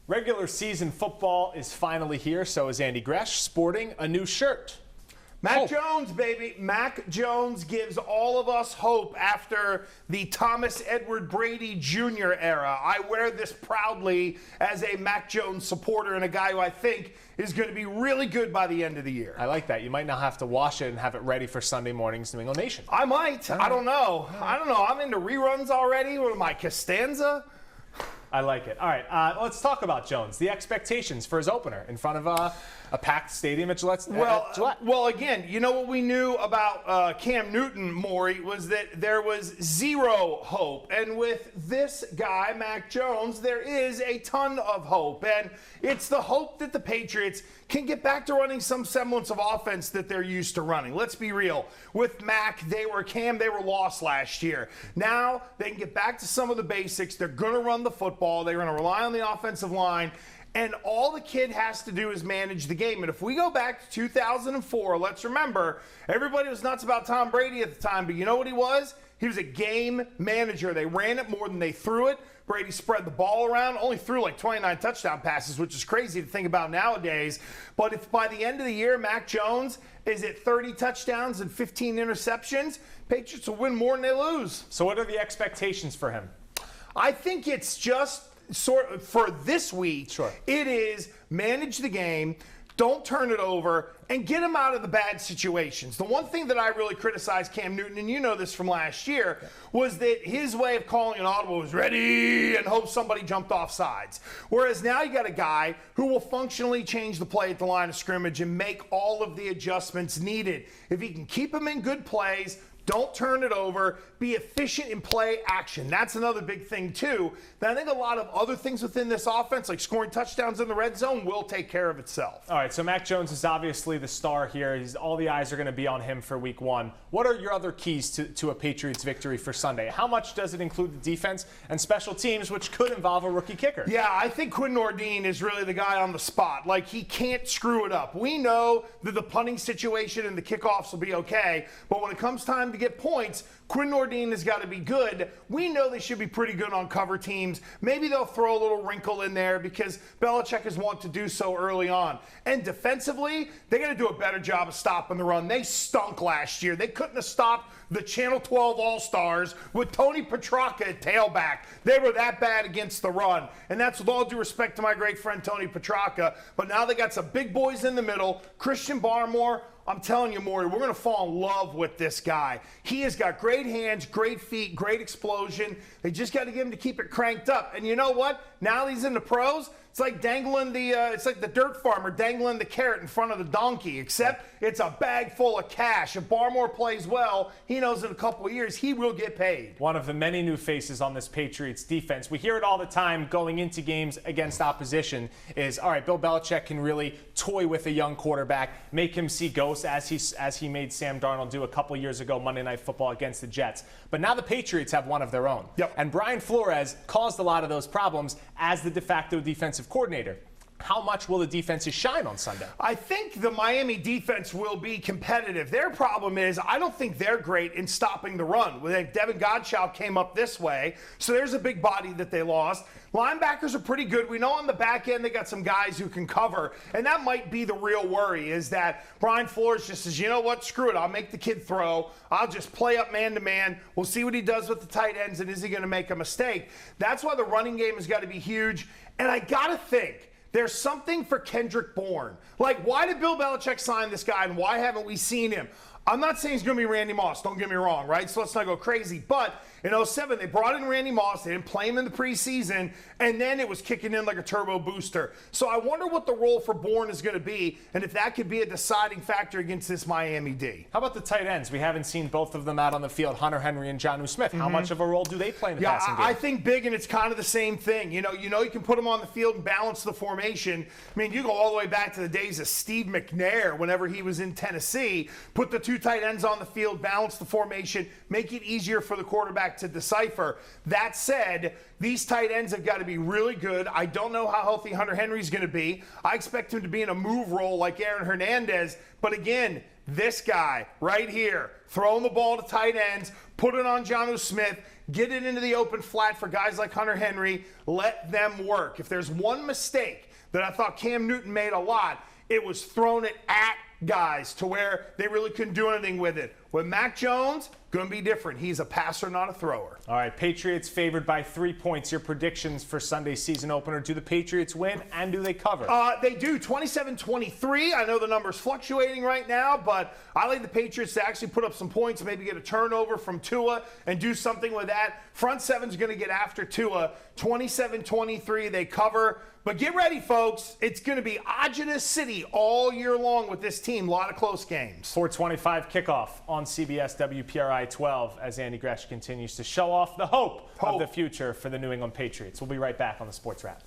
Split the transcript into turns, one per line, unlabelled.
Regular season football is finally here, so is Andy Gresh, sporting a new shirt.
Mac Jones, baby. Mac Jones gives all of us hope after the Thomas Edward Brady Jr. era. I wear this proudly as a Mac Jones supporter and a guy who I think is going to be really good by the end of the year.
I like that. You might now have to wash it and have it ready for Sunday morning's New England Nation.
I might. I don't know. I'm into reruns already with my Costanza.
I like it. All right, let's talk about Jones. The expectations for his opener in front of a packed stadium at Gillette.
Well, again, you know what we knew about Cam Newton, Morey, was that there was zero hope. And with this guy, Mac Jones, there is a ton of hope. And it's the hope that the Patriots can get back to running some semblance of offense that they're used to running. Let's be real. With Mac, they were lost last year. Now they can get back to some of the basics. They're going to run the football. They're going to rely on the offensive line. And all the kid has to do is manage the game. And if we go back to 2004, let's remember, everybody was nuts about Tom Brady at the time. But you know what he was? He was a game manager. They ran it more than they threw it. Brady spread the ball around, only threw like 29 touchdown passes, which is crazy to think about nowadays. But if by the end of the year, Mac Jones is at 30 touchdowns and 15 interceptions, Patriots will win more than they lose.
So what are the expectations for him?
I think it's just sort of for this week.
Sure.
It is manage the game, don't turn it over, and get him out of the bad situations. The one thing that I really criticized Cam Newton, and you know this from last year, was that his way of calling an audible was ready and hope somebody jumped off sides. Whereas now you got a guy who will functionally change the play at the line of scrimmage and make all of the adjustments needed. If he can keep him in good plays, don't turn it over. Be efficient in play action. That's another big thing, too. That I think a lot of other things within this offense, like scoring touchdowns in the red zone, will take care of itself.
All right, so Mac Jones is obviously the star here. All the eyes are going to be on him for week one. What are your other keys to a Patriots victory for Sunday? How much does it include the defense and special teams, which could involve a rookie kicker?
Yeah, I think Quinn Nordine is really the guy on the spot. Like, he can't screw it up. We know that the punting situation and the kickoffs will be okay, but when it comes time to get points, Quinn Nordine has got to be good. We know they should be pretty good on cover teams. Maybe they'll throw a little wrinkle in there because Belichick has wanted to do so early on. And defensively, they got to do a better job of stopping the run. They stunk last year. They couldn't have stopped the Channel 12 All-Stars with Tony Petrarca at tailback. They were that bad against the run. And that's with all due respect to my great friend Tony Petrarca. But now they got some big boys in the middle. Christian Barmore, I'm telling you, Morey, we're going to fall in love with this guy. He has got great hands, great feet, great explosion. They just got to get him to keep it cranked up. And you know what? Now he's in the pros. It's like dangling it's like the dirt farmer dangling the carrot in front of the donkey, except it's a bag full of cash. If Barmore plays well, he knows in a couple of years he will get paid.
One of the many new faces on this Patriots defense. We hear it all the time going into games against opposition is, all right, Bill Belichick can really toy with a young quarterback, make him see ghosts as he made Sam Darnold do a couple years ago Monday Night Football against the Jets. But now the Patriots have one of their own.
Yep.
And Brian Flores caused a lot of those problems as the de facto defensive coordinator. How much will the defenses shine on Sunday?
I think the Miami defense will be competitive. Their problem is I don't think they're great in stopping the run. Devin Godchaux came up this way, so there's a big body that they lost. Linebackers are pretty good. We know on the back end they got some guys who can cover, and that might be the real worry is that Brian Flores just says, you know what, screw it. I'll make the kid throw. I'll just play up man-to-man. We'll see what he does with the tight ends, and is he going to make a mistake? That's why the running game has got to be huge, and I got to think, there's something for Kendrick Bourne. Like, why did Bill Belichick sign this guy, and why haven't we seen him? I'm not saying he's going to be Randy Moss. Don't get me wrong, right? So let's not go crazy. But in 2007, they brought in Randy Moss. They didn't play him in the preseason, and then it was kicking in like a turbo booster. So I wonder what the role for Bourne is going to be, and if that could be a deciding factor against this Miami D.
How about the tight ends? We haven't seen both of them out on the field, Hunter Henry and Jonnu Smith. How much of a role do they play in the passing game?
I think big, and it's kind of the same thing. You know, you can put them on the field and balance the formation. I mean, you go all the way back to the days of Steve McNair whenever he was in Tennessee. Put the two tight ends on the field, balance the formation, make it easier for the quarterback to decipher. That said, these tight ends have got to be really good. I don't know how healthy Hunter Henry's going to be. I expect him to be in a move role like Aaron Hernandez. But again, this guy right here, throwing the ball to tight ends, put it on Jonnu Smith, get it into the open flat for guys like Hunter Henry. Let them work. If there's one mistake that I thought Cam Newton made a lot, it was throwing it at guys to where they really couldn't do anything with it. With Mac Jones, going to be different. He's a passer, not a thrower.
All right, Patriots favored by 3 points. Your predictions for Sunday's season opener. Do the Patriots win, and do they cover?
They do. 27-23. I know the number's fluctuating right now, but I like the Patriots to actually put up some points, maybe get a turnover from Tua and do something with that. Front seven's going to get after Tua. 27-23, they cover. But get ready, folks. It's going to be Agita City all year long with this team. A lot of close games.
4:25 kickoff on CBS WPRI 12 as Andy Gresh continues to show off the hope of the future for the New England Patriots. We'll be right back on the Sports Wrap.